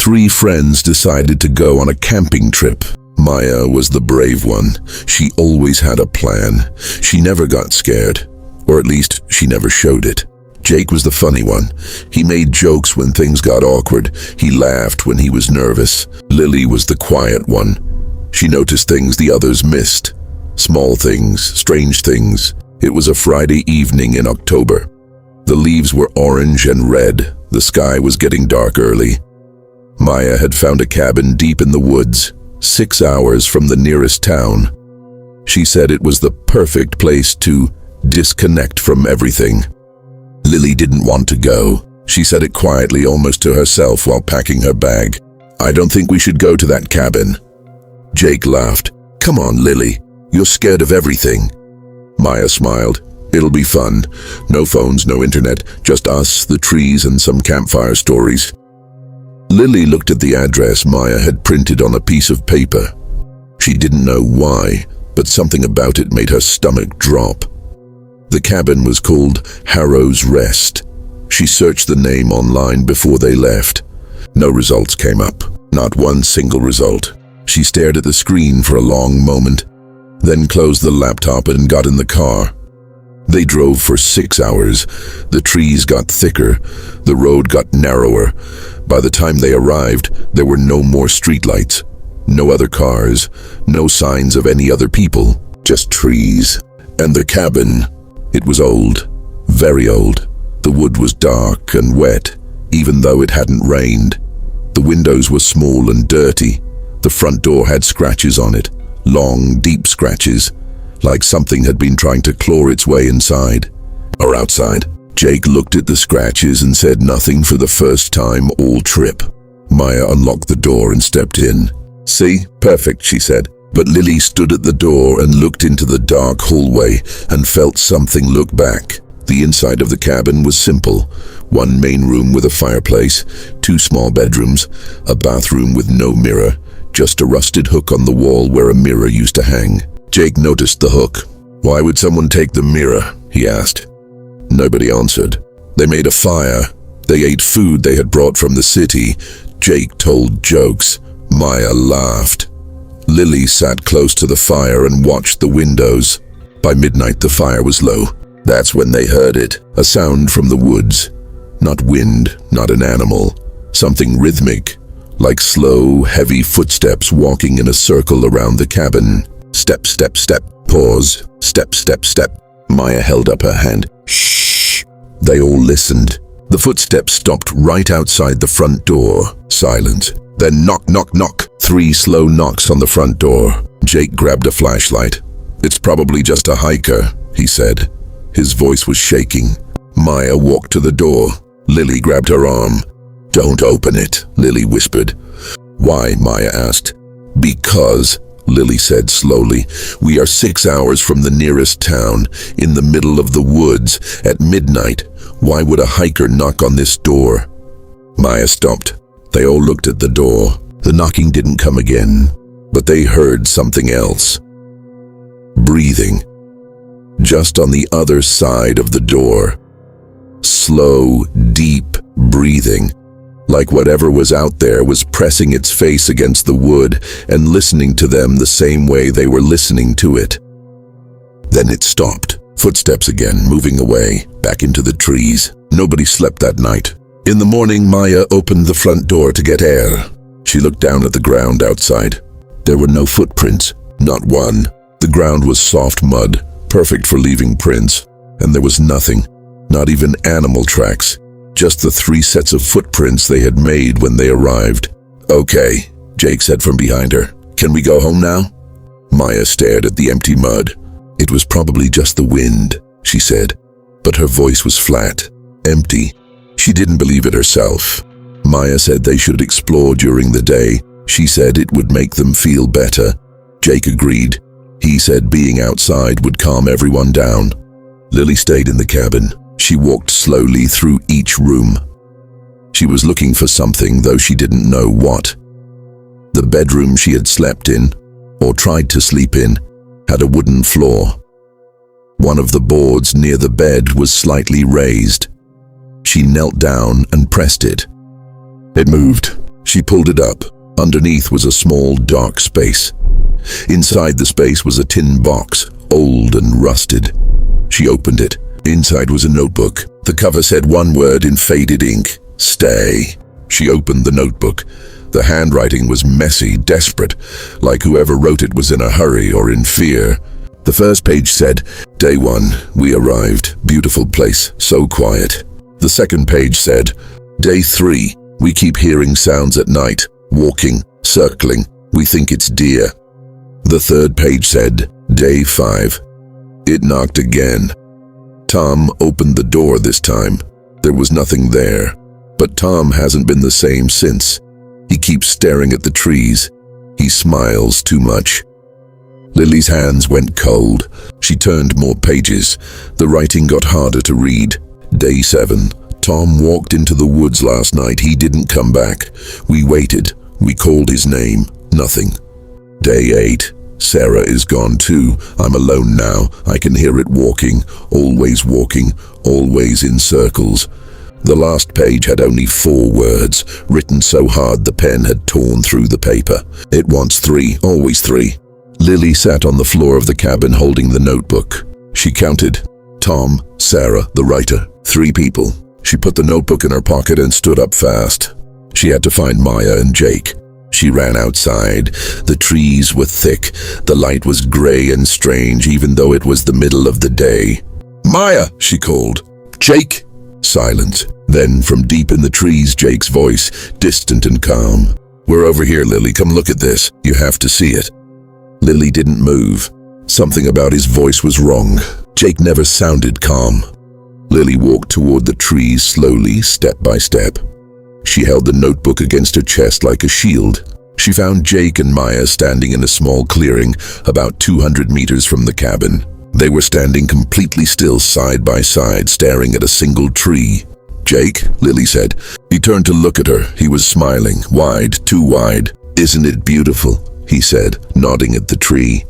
three friends decided to go on a camping trip. Maya was the brave one. She always had a plan. She never got scared, or at least she never showed it. Jake was the funny one. He made jokes when things got awkward. He laughed when he was nervous. Lily was the quiet one. She noticed things the others missed. Small things, strange things. It was a Friday evening in October. The leaves were orange and red. The sky was getting dark early. Maya had found a cabin deep in the woods, 6 hours from the nearest town. She said it was the perfect place to disconnect from everything. Lily didn't want to go. She said it quietly, almost to herself, while packing her bag. "I don't think we should go to that cabin." Jake laughed. "Come on, Lily. You're scared of everything." Maya smiled. "It'll be fun. No phones, no internet, just us, the trees, and some campfire stories." Lily looked at the address Maya had printed on a piece of paper. She didn't know why, but something about it made her stomach drop. The cabin was called Harrow's Rest. She searched the name online before they left. No results came up. Not one single result. She stared at the screen for a long moment, then closed the laptop and got in the car. They drove for 6 hours. The trees got thicker. The road got narrower. By the time they arrived, there were no more streetlights. No other cars. No signs of any other people. Just trees. And the cabin. It was old. Very old. The wood was dark and wet, even though it hadn't rained. The windows were small and dirty. The front door had scratches on it. Long, deep scratches, like something had been trying to claw its way inside or outside. Jake looked at the scratches and said nothing for the first time all trip. Maya unlocked the door and stepped in. "See? Perfect," she said. But Lily stood at the door and looked into the dark hallway and felt something look back. The inside of the cabin was simple. One main room with a fireplace, 2 small bedrooms, a bathroom with no mirror, just a rusted hook on the wall where a mirror used to hang. Jake noticed the hook. "Why would someone take the mirror?" he asked. Nobody answered. They made a fire. They ate food they had brought from the city. Jake told jokes. Maya laughed. Lily sat close to the fire and watched the windows. By midnight, the fire was low. That's when they heard it, a sound from the woods. Not wind, not an animal. Something rhythmic, like slow, heavy footsteps walking in a circle around the cabin. Step, step, step, pause, step, step, step. Maya held up her hand. Shh! They all listened. The footsteps stopped right outside the front door. Silence. Then knock, knock, knock. 3 slow knocks on the front door. Jake grabbed a flashlight. "It's probably just a hiker," he said. His voice was shaking. Maya walked to the door. Lily grabbed her arm. "Don't open it," Lily whispered. "Why?" Maya asked. "Because," Lily said slowly, "we are 6 hours from the nearest town, in the middle of the woods, at midnight. Why would a hiker knock on this door?" Maya stopped. They all looked at the door. The knocking didn't come again, but they heard something else. Breathing. Just on the other side of the door. Slow, deep breathing. Like whatever was out there was pressing its face against the wood and listening to them the same way they were listening to it. Then it stopped. Footsteps again, moving away, back into the trees. Nobody slept that night. In the morning, Maya opened the front door to get air. She looked down at the ground outside. There were no footprints, not one. The ground was soft mud, perfect for leaving prints, and there was nothing, not even animal tracks, just the 3 sets of footprints they had made when they arrived. "Okay," Jake said from behind her. "Can we go home now?" Maya stared at the empty mud. "It was probably just the wind," she said, but her voice was flat, empty. She didn't believe it herself. Maya said they should explore during the day. She said it would make them feel better. Jake agreed. He said being outside would calm everyone down. Lily stayed in the cabin. She walked slowly through each room. She was looking for something, though she didn't know what. The bedroom she had slept in, or tried to sleep in, had a wooden floor. One of the boards near the bed was slightly raised. She knelt down and pressed it. It moved. She pulled it up. Underneath was a small, dark space. Inside the space was a tin box, old and rusted. She opened it. Inside was a notebook. The cover said one word in faded ink: stay. She opened the notebook. The handwriting was messy, desperate, like whoever wrote it was in a hurry or in fear. The first page said, "Day 1, we arrived. Beautiful place, so quiet." The second page said, "Day 3, we keep hearing sounds at night, walking, circling. We think it's deer." The third page said, "Day 5. It knocked again." Tom opened the door this time. There was nothing there, but Tom hasn't been the same since. He keeps staring at the trees. He smiles too much. Lily's hands went cold. She turned more pages. The writing got harder to read. Day 7. Tom walked into the woods last night. He didn't come back. We waited. We called his name. Nothing. Day 8. Sarah is gone too. I'm alone now. I can hear it walking, always in circles. The last page had only 4 words, written so hard the pen had torn through the paper. It wants 3, always 3. Lily sat on the floor of the cabin holding the notebook. She counted. Tom, Sarah, the writer, 3 people. She put the notebook in her pocket and stood up fast. She had to find Maya and Jake. She ran outside. The trees were thick. The light was gray and strange, even though it was the middle of the day. "Maya!" she called. "Jake!" Silence. Then, from deep in the trees, Jake's voice, distant and calm. "We're over here, Lily. Come look at this. You have to see it." Lily didn't move. Something about his voice was wrong. Jake never sounded calm. Lily walked toward the trees slowly, step by step. She held the notebook against her chest like a shield. She found Jake and Maya standing in a small clearing about 200 meters from the cabin. They were standing completely still, side by side, staring at a single tree. "Jake," Lily said. He turned to look at her. He was smiling, wide, too wide. "Isn't it beautiful?" he said, nodding at the tree.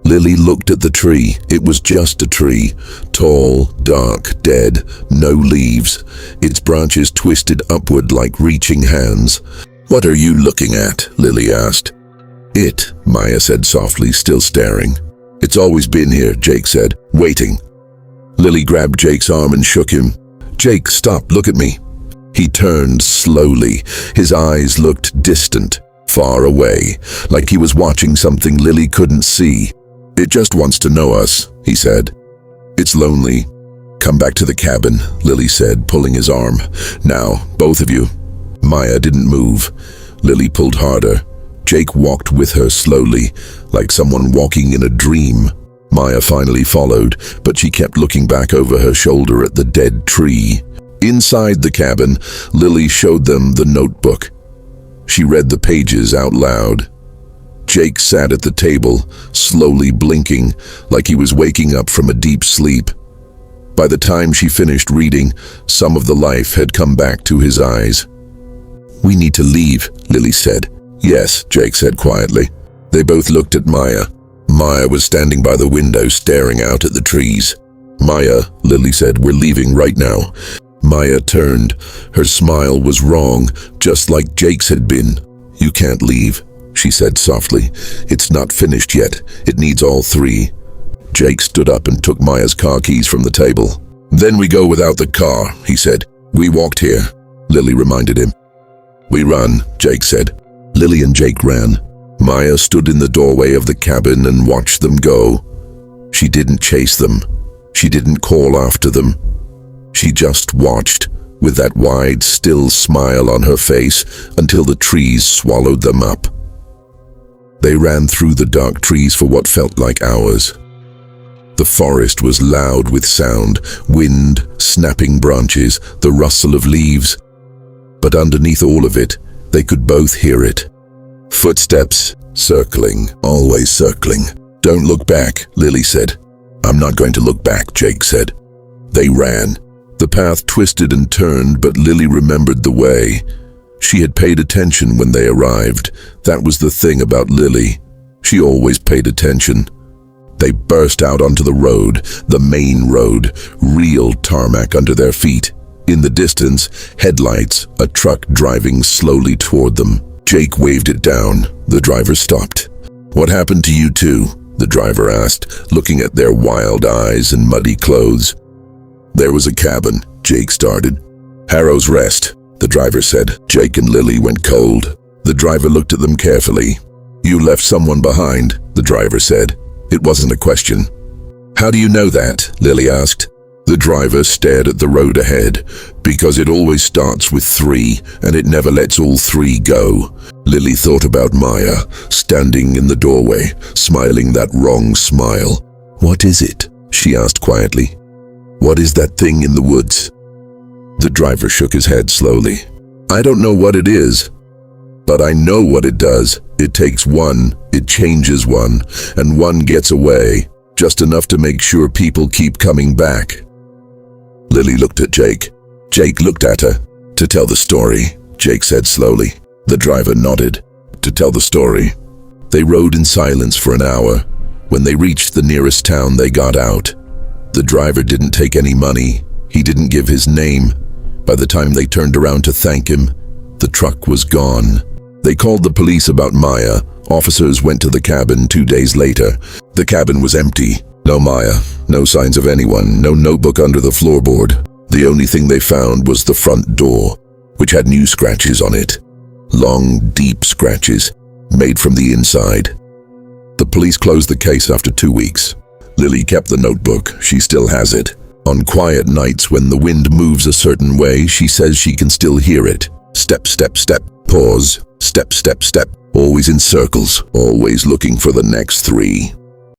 Lily looked at the tree. It was just a tree. Tall, dark, dead, no leaves. Its branches twisted upward like reaching hands. "What are you looking at?" Lily asked. "It," Maya said softly, still staring. "It's always been here," Jake said, waiting. Lily grabbed Jake's arm and shook him. "Jake, stop, look at me." He turned slowly. His eyes looked distant, far away, like he was watching something Lily couldn't see. "It just wants to know us," he said. "It's lonely. Come back to the cabin," Lily said, pulling his arm. "Now, both of you." Maya didn't move. Lily pulled harder. Jake walked with her slowly, like someone walking in a dream. Maya finally followed, but she kept looking back over her shoulder at the dead tree. Inside the cabin, Lily showed them the notebook. She read the pages out loud. Jake sat at the table, slowly blinking, like he was waking up from a deep sleep. By the time she finished reading, some of the life had come back to his eyes. "We need to leave," Lily said. "Yes," Jake said quietly. They both looked at Maya. Maya was standing by the window, staring out at the trees. "Maya," Lily said, "we're leaving right now." Maya turned. Her smile was wrong, just like Jake's had been. "You can't leave," she said softly. "It's not finished yet. It needs all 3. Jake stood up and took Maya's car keys from the table. "Then we go without the car," he said. "We walked here," Lily reminded him. "We run," Jake said. Lily and Jake ran. Maya stood in the doorway of the cabin and watched them go. She didn't chase them. She didn't call after them. She just watched, with that wide, still smile on her face, until the trees swallowed them up. They ran through the dark trees for what felt like hours. The forest was loud with sound, wind, snapping branches, the rustle of leaves. But underneath all of it, they could both hear it. Footsteps, circling, always circling. "Don't look back," Lily said. "I'm not going to look back," Jake said. They ran. The path twisted and turned, but Lily remembered the way. She had paid attention when they arrived. That was the thing about Lily. She always paid attention. They burst out onto the road, the main road, real tarmac under their feet. In the distance, headlights, a truck driving slowly toward them. Jake waved it down. The driver stopped. "What happened to you two?" the driver asked, looking at their wild eyes and muddy clothes. "There was a cabin," Jake started. "Harrow's Rest," the driver said. Jake and Lily went cold. The driver looked at them carefully. "You left someone behind," the driver said. It wasn't a question. "How do you know that?" Lily asked. The driver stared at the road ahead. "Because it always starts with 3, and it never lets all 3 go." Lily thought about Maya, standing in the doorway, smiling that wrong smile. "What is it?" she asked quietly. "What is that thing in the woods?" The driver shook his head slowly. "I don't know what it is, but I know what it does. It takes one, it changes one, and one gets away, just enough to make sure people keep coming back." Lily looked at Jake. Jake looked at her. "To tell the story," Jake said slowly. The driver nodded. "To tell the story." They rode in silence for an hour. When they reached the nearest town, they got out. The driver didn't take any money. He didn't give his name. By the time they turned around to thank him, the truck was gone. They called the police about Maya. Officers went to the cabin 2 days later. The cabin was empty. No Maya, no signs of anyone, no notebook under the floorboard. The only thing they found was the front door, which had new scratches on it. Long, deep scratches, made from the inside. The police closed the case after 2 weeks. Lily kept the notebook. She still has it. On quiet nights when the wind moves a certain way, she says she can still hear it. Step, step, step, pause, step, step, step. Always in circles, always looking for the next 3.